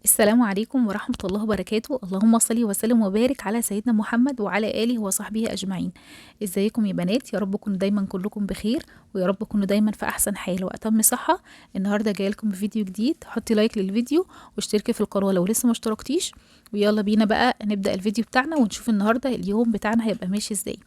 السلام عليكم ورحمة الله وبركاته. اللهم صل وسلم وبارك على سيدنا محمد وعلى آله وصحبه أجمعين. ازيكم يا بنات؟ يا رب تكونوا دايما كلكم بخير، ويا رب تكونوا دايما في أحسن حال وأتم صحة. النهاردة جاي لكم بفيديو جديد. حطي لايك للفيديو واشتركي في القناة لو لسه ما اشتركتيش، ويلا بينا بقى نبدأ الفيديو بتاعنا ونشوف النهاردة اليوم بتاعنا هيبقى ماشي ازاي.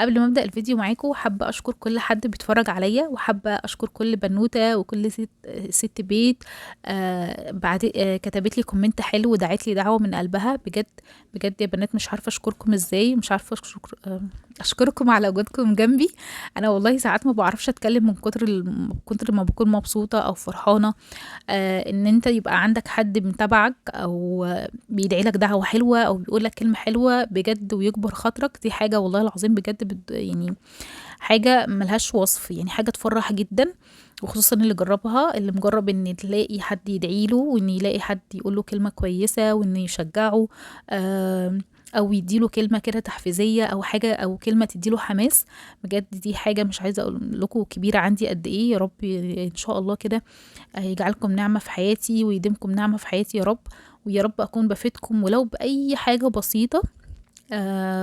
قبل ما ابدا الفيديو معاكم حابه اشكر كل حد بيتفرج عليا، وحابه اشكر كل بنوته وكل ست بيت بعد كتبت لي كومنت حلو ودعت لي دعوه من قلبها. بجد بجد يا بنات مش عارفه اشكركم ازاي، مش عارفه اشكركم على وجودكم جنبي. انا والله ساعات ما بعرفش اتكلم من كتر ما بكون مبسوطه او فرحانه. ان انت يبقى عندك حد متابعك او بيدعي لك دعوه حلوه او بيقول لك كلمه حلوه بجد ويكبر خاطرك، دي حاجه والله العظيم بجد يعني حاجه ملهاش وصف، يعني حاجه تفرح جدا. وخصوصا اللي جربها، اللي مجرب ان تلاقي حد يدعي له، وان يلاقي حد يقول له كلمه كويسه وان يشجعه، او يديله كلمه كده تحفيزيه او حاجه او كلمه تديله حماس. بجد دي حاجه مش عايزه اقول لكم كبيره عندي قد ايه. يا رب ان شاء الله كده يجعلكم نعمة في حياتي ويديمكم نعمة في حياتي يا رب. ويا رب أكون بفيدكم ولو بأي حاجة بسيطة،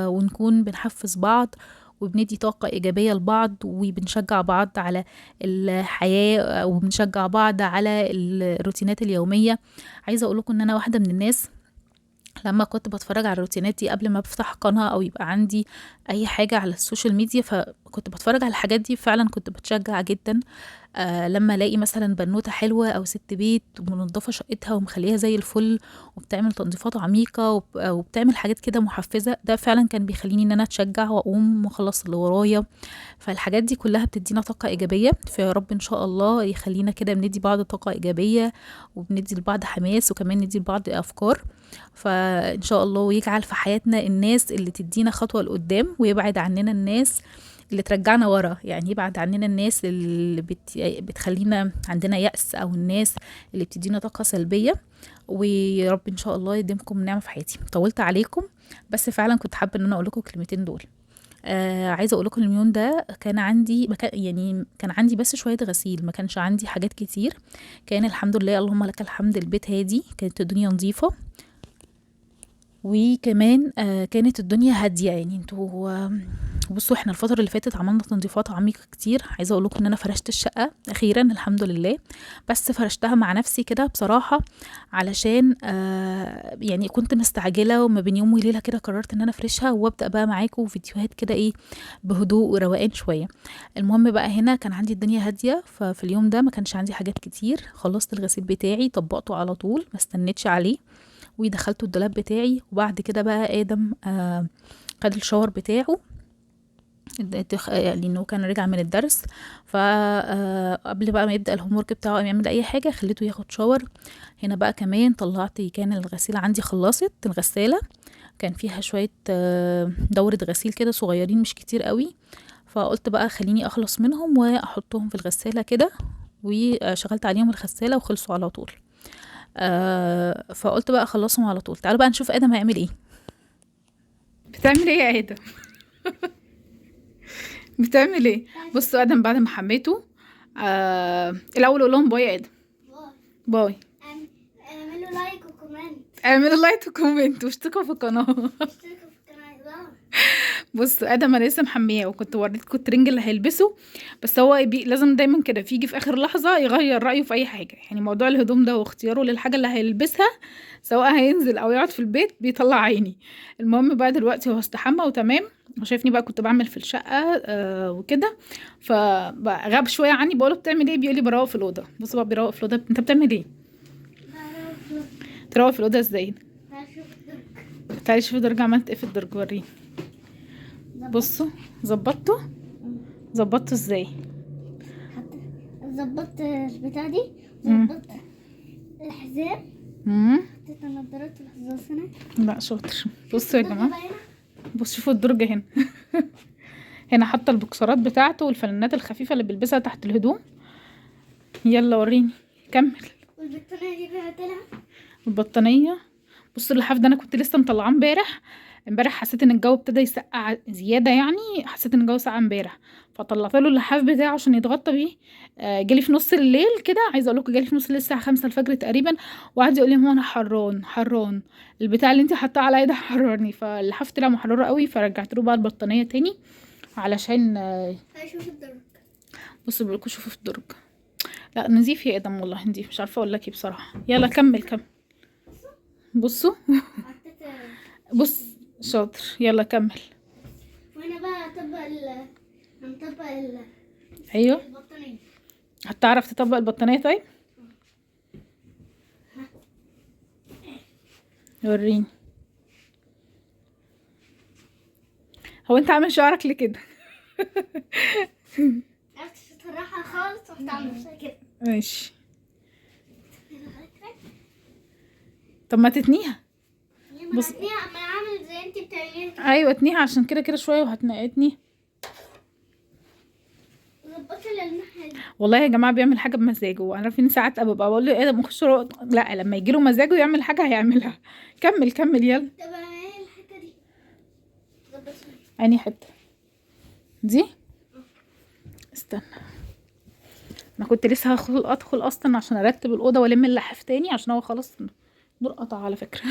ونكون بنحفز بعض وبندي طاقة إيجابية لبعض وبنشجع بعض على الحياة وبنشجع بعض على الروتينات اليومية. عايزة أقولكم إن أنا واحدة من الناس لما كنت بتفرج على الروتينات دي قبل ما بفتح قناة او يبقى عندي اي حاجة على السوشيال ميديا، فكنت بتفرج على الحاجات دي فعلا كنت بتشجع جدا. لما الاقي مثلا بنوتة حلوة او ست بيت ومنظفة شقتها ومخليها زي الفل وبتعمل تنظيفات عميقة وبتعمل حاجات كده محفزة، ده فعلا كان بيخليني ان انا اتشجع واقوم واخلص اللي ورايا. فالحاجات دي كلها بتدينا طاقة ايجابية، فيا رب ان شاء الله يخلينا كده بندي بعض طاقة ايجابية وبندي لبعض حماس وكمان ندي لبعض افكار. فان شاء الله يجعل في حياتنا الناس اللي تدينا خطوة لقدام، ويبعد عننا الناس اللي ترجعنا ورا. يعني يبعد عننا الناس اللي بتخلينا عندنا يأس، او الناس اللي بتدينا طاقة سلبية. ويا رب ان شاء الله يديمكم نعمة في حياتي. طولت عليكم، بس فعلا كنت حابة ان انا اقول لكم الكلمتين دول. عايزه اقول لكم اليوم ده كان عندي يعني كان عندي بس شويه غسيل، ما كانش عندي حاجات كتير. كان الحمد لله اللهم لك الحمد البيت هادي، كانت الدنيا نظيفه. وكمان كانت الدنيا هاديه. يعني انتوا بصوا احنا الفتره اللي فاتت عملنا تنظيفات عميقه كتير. عايزه اقول لكم ان انا فرشت الشقه اخيرا الحمد لله، بس فرشتها مع نفسي كده بصراحه علشان يعني كنت مستعجله، وما بين يوم وليله كده قررت ان انا افرشها وابدا بقى معاكم فيديوهات كده ايه بهدوء وروقان شويه. المهم بقى هنا كان عندي الدنيا هاديه، ففي اليوم ده ما كانش عندي حاجات كتير. خلصت الغسيل بتاعي طبقته على طول ما استنيتش عليه، ودخلته الدولاب بتاعي. وبعد كده بقى ادم خد الشاور بتاعه لانه كان راجع من الدرس. فقبل بقى ما يبدا الهوم ورك بتاعه او يعمل اي حاجه خليته ياخد شاور. هنا بقى كمان طلعت، كان الغسيله عندي خلصت الغساله، كان فيها شويه دوره غسيل كده صغيرين مش كتير قوي. فقلت بقى خليني اخلص منهم واحطهم في الغساله كده، وشغلت عليهم الغساله وخلصوا على طول. فقلت بقى اخلصهم على طول. تعالوا بقى نشوف ادم هيعمل ايه. بتعمل ايه يا ادم؟ بتعمل ايه؟ بصوا ادم بعد ما حميته، الاول اقول لهم باي يا ادم. باي. اعملوا لايك وكومنت. اعملوا لايك وكومنت واشتركوا في القناه. اشتركوا في القناة. بصوا ادم انا لسه محميه وكنت وريتكم الترنج اللي هيلبسه، بس هو لازم دايما كده يجي في اخر لحظه يغير رايه في اي حاجه. يعني موضوع الهدوم ده واختياره للحاجه اللي هيلبسها سواء هينزل او يقعد في البيت بيطلع عيني. المهم بقى دلوقتي هو استحمى وتمام، وشايفني بقى كنت بعمل في الشقه وكده. فبقى غاب شويه عني، بقوله بتعمل ايه؟ بيقول لي بروق في الاوضه. بصوا بقى بيروق في الاوضه. انت بتعمل ايه؟ تروق في الاوضه ازاي؟ تعالي شوفي الدرج عملت ايه في الدرج، وريني. بصوا ظبطته ازاي؟ ظبطت البتاع دي، ظبطت الحزام، حطيت النضارات في الحزام هنا. لا شاطر. بصوا يا جماعه، بصوا شوفوا الدرج هنا. هنا حاطه البوكسرات بتاعته والفانلات الخفيفه اللي بيلبسها تحت الهدوم. يلا وريني كمل. والبطانية دي بعتلها. البطانيه، بصوا اللحاف ده انا كنت لسه مطلعاه امبارح. امبارح حسيت ان الجو ابتدى يسقع زياده، يعني حسيت ان الجو سقع امبارح، فطلعت له اللحاف بتاعه عشان يتغطى بيه. جالي في نص الليل كده، عايزه اقول لكم جالي في نص الليل الساعه 5 الفجر تقريبا، وقعد يقول لي هو انا حران حران، البتاع اللي انت حاطاه عليا ده حررني، فاللحاف طلع محرره قوي، فرجعت له بقى البطانيه تاني علشان اشوف الدرج. بصوا بيقولوا شوفوا في الدرج. لا نظيف يا ادم، والله نظيف، مش عارفه اقول لك ايه بصراحه. يلا كمل كمل. بصوا حطيت. بص شاطر، يلا كمل. وانا بقى هنطبق ايوه البطانية. هتعرف تطبق البطانيه؟ طيب وريني. هو انت عامل شعرك ليه كده؟ عرفت تسرحها خالص رحت عامل كده. ماشي. طب ما تتنيها. بص اما عامل زي انت بتعمليها كده. ايوه اتنيها، عشان كده كده شويه وهتنقتني. ظبطي للناحية دي. والله يا جماعه بيعمل حاجه بمزاجه، عارفين ساعات ببقى بقول له ايه ده مخش لا لما يجي له مزاجه يعمل حاجه هيعملها. كمل كمل يلا. طب ايه الحتة دي؟ ظبطي. انهي حته دي؟ استنى، انا كنت لسه ادخل اصلا عشان ارتب الاوضه والم اللحاف تاني، عشان هو خلاص النور قطع على فكره.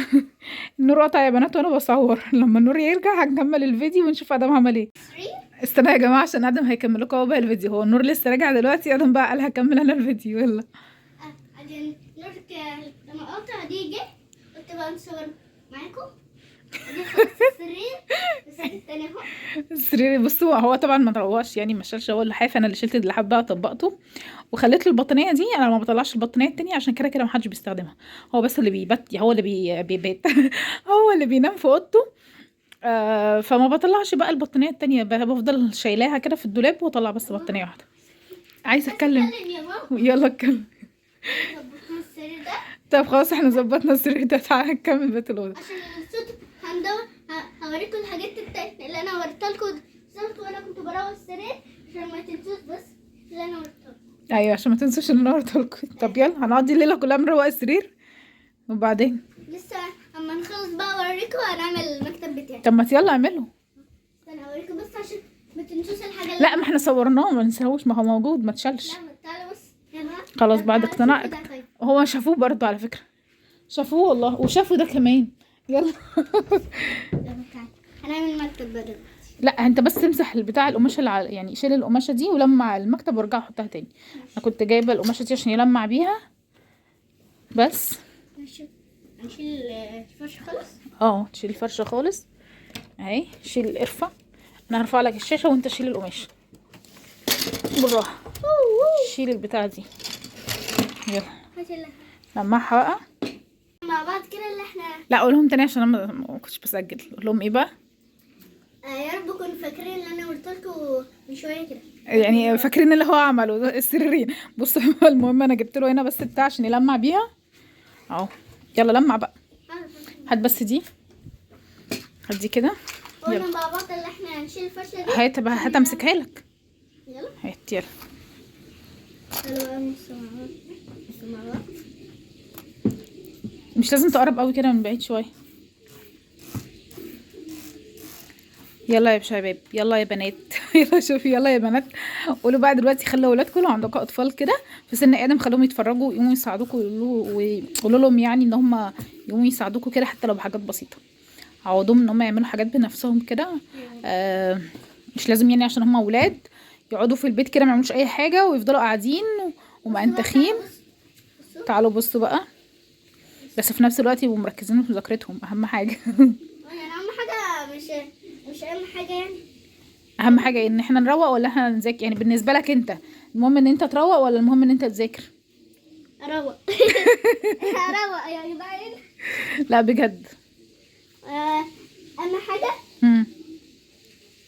النور قطع يا بنات وانا بصور، لما النور يرجع هنكمل الفيديو ونشوف ادم عمل ايه. استنى يا جماعه عشان ادم هيكمل لكم هو بقى الفيديو، هو النور لسه راجع دلوقتي، ادم بقى قال هكمل انا الفيديو. يلا عشان نورك لما قطع دي جه قلت بقى نصور معاكم. دي خلاص السرير بس التاني اهو. السرير بصوا، هو طبعا ما طلعوش يعني، ما شالش هو اللحاف، انا اللي شلت اللحاف بقى وطبقته وخليت له البطانيه دي. انا ما بطلعش البطانيه التانية عشان كده كده ما حدش بيستخدمها، هو بس اللي بيبات، هو اللي بيبات هو اللي بينام في اوضته. فما بطلعش بقى البطانيه التانية، بفضل شايلاها كده في الدولاب واطلع بس بطانيه واحده. عايزه اتكلم. يا ماما. يلا اتكلم. ظبطنا السرير ده طب خلاص احنا ظبطنا السرير ده، تعالى نكمل بيت الاوضه. عشان الصوت هندور. هوريكم الحاجات اللي انا وريتها لكم بالظبط وانا كنت بروح السرير عشان ما تنسوش بس اللي انا وريتها لكم. ايوه عشان ما تنسوش ان انا وريتها لكم. طب يلا هنقضي الليله كلها بنروق السرير وبعدين. لسه اما نخلص بقى اوريكم هنعمل المكتب بتاعي. طب ما يلا اعمله. استنى اوريكم بس عشان ما تنسوش الحاجه اللي لا ما احنا صورناه ما ننساهوش، ما هو موجود ما اتشالش. لا تعالوا بس يلا. خلاص بعد تعالوا اقتناعك. شوفوا ده طيب. هو شافوه برضو على فكره، شافوه والله وشافوا ده كمان. يلا يلا تعالوا هنعمل المكتب بقى دلوقتي. لا انت بس تمسح البتاع القماشه اللي يعني شيل القماشه دي ولمع المكتب وارجع حطها تاني. انا كنت جايبه القماشه دي عشان يلمع بيها بس. هنشيل الفرش خالص. تشيل الفرشه خالص اهي، شيل القرفه. انا هرفع لك الشاشه وانت شيل القماشه بالراحه. شيل البتاع دي يلا لمعها بقى مع بعض كده اللي احنا. لا قولهم تاني عشان انا ما كنتش بسجل. قول لهم ايه بقى؟ يا رب كنتوا فاكرين اللي انا قلت لكم من شويه كده. يعني فاكرين اللي هو عمله السريرين. بصوا المهم انا جبت له هنا بس بتاع عشان يلمع بيها اهو. يلا لمع بقى. هات بس دي، هات دي كده. قلنا مع بعض اللي احنا هنشيل الفرشه دي. هات بقى، هات امسكها لك. يلا هات يلا. يلا بقى نص مع بعض. مش لازم تقرب قوي كده، من بعيد شويه. يلا يا شباب، يلا يا بنات يلا شوفي، يلا يا بنات قولوا بقى دلوقتي. خلوا اولادكم لو عندكم اطفال كده في سن ادم خلوهم يتفرجوا ويقوموا يساعدوكوا، ويقولوا لهم يعني ان هم يقوموا يساعدوكوا كده حتى لو بحاجات بسيطه. عودهم ان هم يعملوا حاجات بنفسهم كده. مش لازم يعني عشان هم اولاد يقعدوا في البيت كده ما يعملوش اي حاجه ويفضلوا قاعدين ومأنتخين. تعالوا بصوا بقى، بس في نفس الوقت يبقوا مركزين في مذاكرتهم، اهم حاجه. يعني اهم حاجه مش اهم حاجه يعني. اهم حاجه ان احنا نروق ولا احنا نذاكر؟ يعني بالنسبه لك انت المهم ان انت تروق ولا المهم ان انت تذاكر؟ اروق اروق يا جدعان. لا بجد. اهم حاجه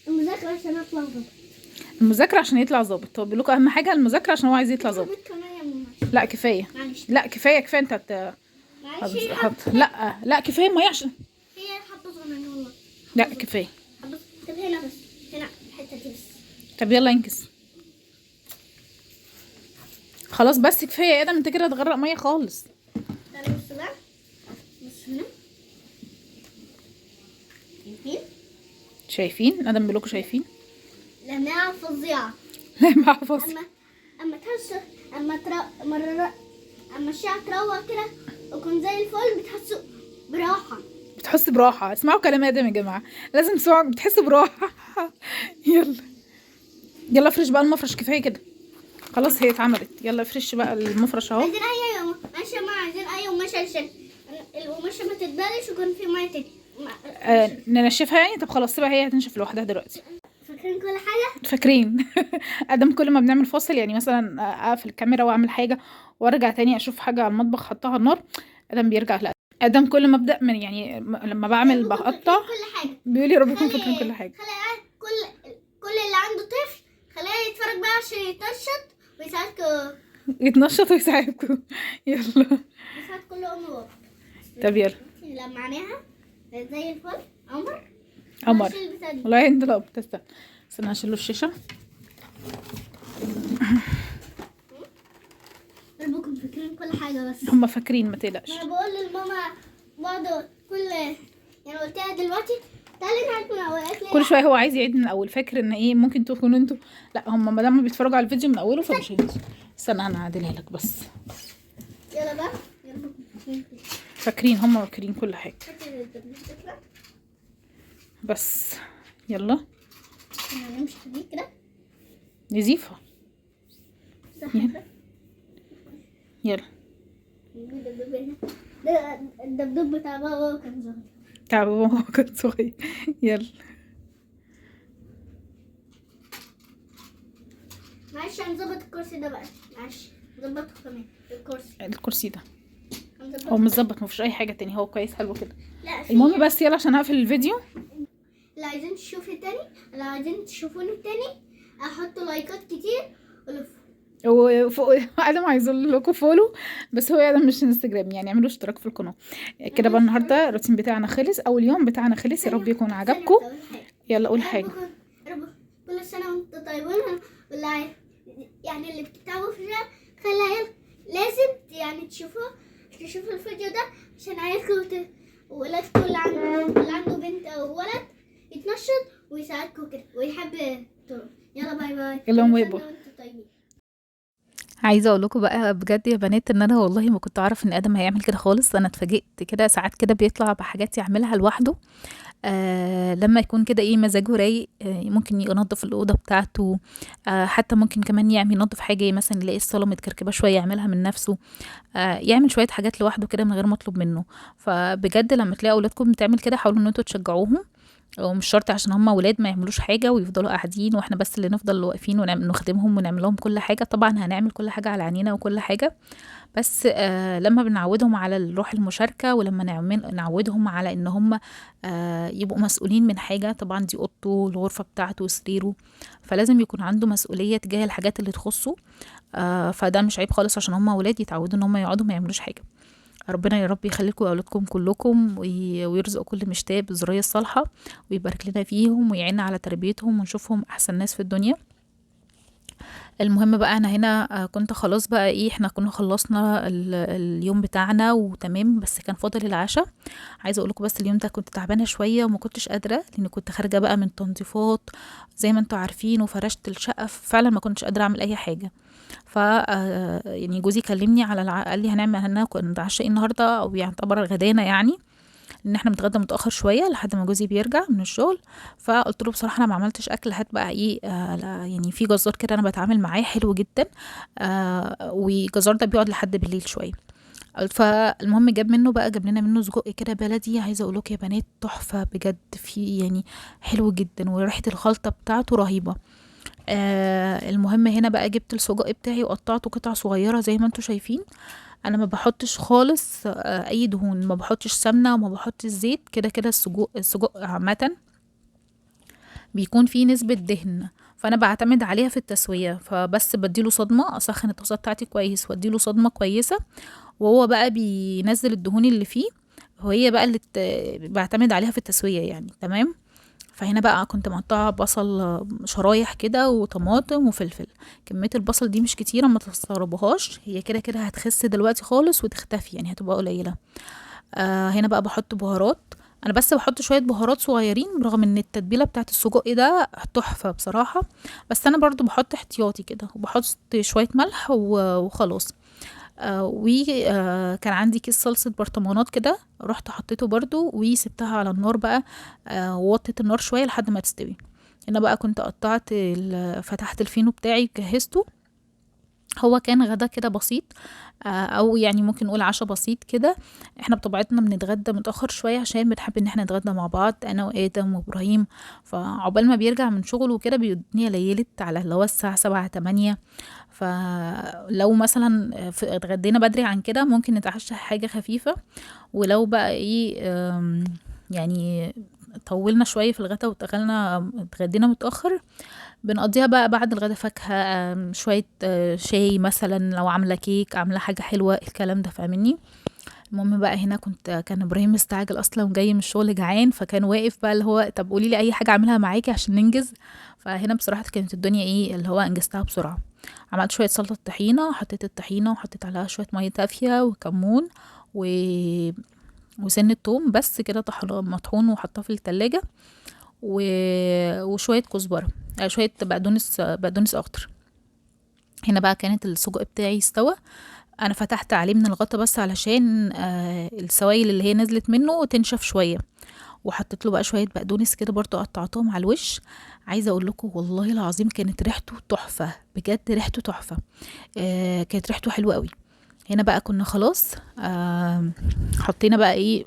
المذاكره عشان اطلع ظابط. المذاكره عشان يطلع ظابط. هو بيقول لكم اهم حاجه المذاكره عشان هو عايز يطلع ظابط. لا كفايه. معلش. لا كفايه انت لا كفايه ما عشان هي حبه صغننه والله. لا كفايه. طب هنا بس، هنا الحته دي بس. طب يلا انكس. خلاص بس كفايه يا ادم، انت كده هتغرق ميه خالص. تعالوا بصوا بقى. بص هنا شايفين ادم بيقولوا شايفين لمعة فظيعة. مع فاصل. اما تحس اما الشعر تروق كده ويكون زي الفل بتحسوا براحة. بتحس براحه. اسمعوا كلام ادم يا جماعه، لازم تسمعوا بتحسوا براحه. يلا يلا افرش بقى المفرش، كفايه كده خلاص هي اتعملت. يلا افرش بقى المفرش اهو. عايزين اي قماشة، ما عايزين اي قماشة عشان القماشة ما تتبلش ويكون في مية ننشفها يعني. طب خلاص سيبها هي هتنشف لوحدها دلوقتي. فاكرين كل حاجة؟ فاكرين. ادم كل ما بنعمل فاصل يعني مثلا اقفل الكاميرا واعمل حاجه وارجع تاني اشوف حاجه على المطبخ حطها على النار، ادم بيرجع. لا ادم كل ما ابدا من يعني لما بعمل بقطع كل حاجة بيقول لي رب يكون فاكرين كل حاجه. خلي كل اللي عنده طفل خليه يتفرج بقى عشان يتنشط ويساعدكوا. يتنشط ويساعدكم. يلا يساعد كل ام واب. طب يلا لما عينيها زي الفل. قمر هشيل البتاع دي. والله انت لا بتستنى. استنى هشيله الشاشه. ربكم فاكرين كل حاجة بس. هم فاكرين ما تقلقش. انا بقول للماما برضه يعني قلت لها دلوقتي تعالي نعيد من الاول. قالت لي كل شويه هو عايز يعيد من الاول، فاكر ان ايه ممكن تكونوا انتوا. لا هم ما دام بيتفرجوا على الفيديو من اوله فمش هينسوا. استنى انا هعدلها لك بس. يلا بقى فاكرين هم فاكرين كل حاجه بس. يلا نمشي دي كده نزيفها. صح يلا. كده. يلا ده الدبدوب بتاع بابا كان ظهر. تعب ماما كان صغير. يلا معلش هنظبط الكرسي ده بقى. معلش نظبطه كمان الكرسي ده هنظبطه. هو متظبط مفيش اي حاجه تاني، هو كويس حلو كده. لا في المهم بس يلا عشان اقفل الفيديو. لو عايزين تشوفي تاني، لو عايزين تشوفوني تاني احط لايكات كتير ولف. وفوق ادم عايز اقول لكم فولو، بس هو ادم مش انستجرام يعني. اعملوا اشتراك في القناه كده بقى. النهارده الروتين بتاعنا خلص، اول يوم بتاعنا خلص. يا رب يكون عجبكم. يلا قول حاجه. رب كل سنه وانتم طيبين. والله يعني اللي بتتابعوا فيها خلي لازم يعني تشوفوا الفيديو ده عشان عيالكم وولادكم اللي عنده بنت او ولد يتنشط ويساعدكم كده ويحب يلا باي باي. يلا باي كل باي. سنة وانتم طيبين. عايزه اقول لكم بقى بجد يا بنات ان انا والله ما كنت اعرف ان ادم هيعمل كده خالص. انا اتفاجئت كده ساعات كده بيطلع بحاجات يعملها لوحده. لما يكون كده ايه مزاجه رايق، ممكن ينظف الاوضه بتاعته. حتى ممكن كمان ينظف حاجه مثلا يلاقي الصاله متكركبه شويه يعملها من نفسه. يعمل شويه حاجات لوحده كده من غير ما اطلب منه. فبجد لما تلاقوا اولادكم بتعمل كده حاولوا ان انتوا تشجعوهم، ومش شرط عشان هم ولاد ما يعملوش حاجه ويفضلوا قاعدين واحنا بس اللي نفضل واقفين ونخدمهم ونعمل لهم كل حاجه. طبعا هنعمل كل حاجه على عينينا وكل حاجه، بس لما بنعودهم على الروح المشاركه ولما نعودهم على ان هم يبقوا مسؤولين من حاجه. طبعا دي اوضته الغرفه بتاعته وسريره، فلازم يكون عنده مسؤوليه تجاه الحاجات اللي تخصه. فده مش عيب خالص عشان هم ولاد يتعودوا ان هم يقعدوا ما يعملوش حاجه. ربنا يا رب يخليكم اولادكم كلكم ويرزق كل مشتاق بالذريه الصالحه ويبارك لنا فيهم ويعيننا على تربيتهم ونشوفهم احسن ناس في الدنيا. المهم بقى انا هنا كنت خلاص بقى ايه احنا كنا خلصنا اليوم بتاعنا وتمام، بس كان فاضل العشاء. عايزه اقول لكم بس اليوم ده كنت تعبانه شويه وما كنتش قادره لان كنت خارجه بقى من تنظيفات زي ما انتوا عارفين وفرشت الشقه، فعلا ما كنتش قادره اعمل اي حاجه. ف يعني جوزي كلمني قال لي هنعمل نتعشى النهارده او يعتبر غدانا يعني، ان احنا بنتغدى متاخر شويه لحد ما جوزي بيرجع من الشغل. فقلت له بصراحه انا ما عملتش اكل، هات بقى ايه يعني في جزار كده انا بتعامل معاه حلو جدا، والجزار ده بيقعد لحد بالليل شويه. فالمهم جاب لنا منه سجق كده بلدي. عايزه اقول لك يا بنات تحفه بجد، في يعني حلو جدا وريحه الخلطه بتاعته رهيبه. المهم هنا بقى جبت السجق بتاعي وقطعته قطع صغيره زي ما انتوا شايفين. انا ما بحطش خالص اي دهون، ما بحطش سمنه وما بحطش زيت. كده كده السجق عامه بيكون فيه نسبه دهن، فانا بعتمد عليها في التسويه. فبس بديله صدمه، اسخن الطاسه بتاعتي كويس واديله صدمه كويسه وهو بقى بينزل الدهون اللي فيه، وهي بقى اللي بعتمد عليها في التسويه يعني. تمام. فهنا بقى كنت مقطعه بصل شرايح كده وطماطم وفلفل. كميه البصل دي مش كتيره ما تستغربوهاش، هي كده كده هتخس دلوقتي خالص وتختفي يعني هتبقى قليله. هنا بقى بحط بهارات. انا بس بحط شويه بهارات صغيرين، برغم ان التتبيله بتاعت السجق ده تحفه بصراحه، بس انا برضو بحط احتياطي كده، وبحط شويه ملح وخلاص. وكان عندي كيس صلصه برطمانات كده، رحت حطيته برضو وسبتها على النار بقى. ووطيت النار شويه لحد ما تستوي. هنا بقى كنت قطعت فتحت الفينو بتاعي جهزته. هو كان غدا كده بسيط، او يعني ممكن نقول عشاء بسيط كده. احنا بطبيعتنا بنتغدى متاخر شويه عشان بنحب ان احنا نتغدى مع بعض، انا وادم وابراهيم. فعقبال ما بيرجع من شغله وكده بيبقى الدنيا ليلت على اللي هو الساعه 7 8. فلو مثلا اتغدينا بدري عن كده ممكن نتعشى حاجه خفيفه. ولو بقى ايه يعني طولنا شويه في الغدا اتغدينا متاخر، بنقضيها بقى بعد الغدا فاكهة، شوية شاي مثلا، لو عاملة كيك، عاملة حاجة حلوة، الكلام ده فاهمني. المهم بقى هنا كان ابراهيم مستعجل اصلا وجاي من الشغل جعان، فكان واقف بقى اللي هو طب قولي لي اي حاجة اعملها معاكي عشان ننجز. فهنا بصراحة كانت الدنيا ايه اللي هو انجزتها بسرعة. عملت شوية سلطة طحينة، حطيت الطحينة وحطيت عليها شوية مية دافية وكمون و... وسن التوم بس كده، مطحون وحطاه في التلاجة و... وشوية كزبرة، شوية بقدونس اخضر. هنا بقى كانت السجق بتاعي استوى. انا فتحت عليه من الغطا بس علشان السوائل اللي هي نزلت منه تنشف شوية. وحطيت له بقى شوية بقدونس كده برضو قطعتهم على الوش. عايزة اقول لكم والله العظيم كانت ريحته تحفة، بجد ريحته تحفة. كانت ريحته حلوة قوي. هنا بقى كنا خلاص حطينا بقى ايه.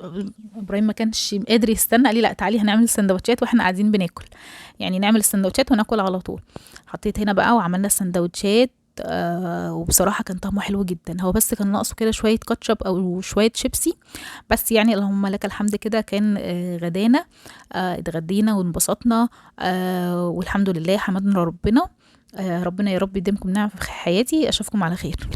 ابراهيم ما كانش قادر يستنى، قال لي لا تعالي هنعمل السندوتشات واحنا قاعدين بناكل، يعني نعمل السندوتشات وناكل على طول. حطيت هنا بقى وعملنا السندوتشات. وبصراحة كان طعمه حلو جدا، هو بس كان ناقصه كده شوية كاتشب او شوية شيبسي بس، يعني اللهم لك الحمد كده كان غدانا. اتغدينا وانبسطنا. والحمد لله حمدنا ربنا. ربنا يا رب يديمكم نعم في حياتي. اشوفكم على خير.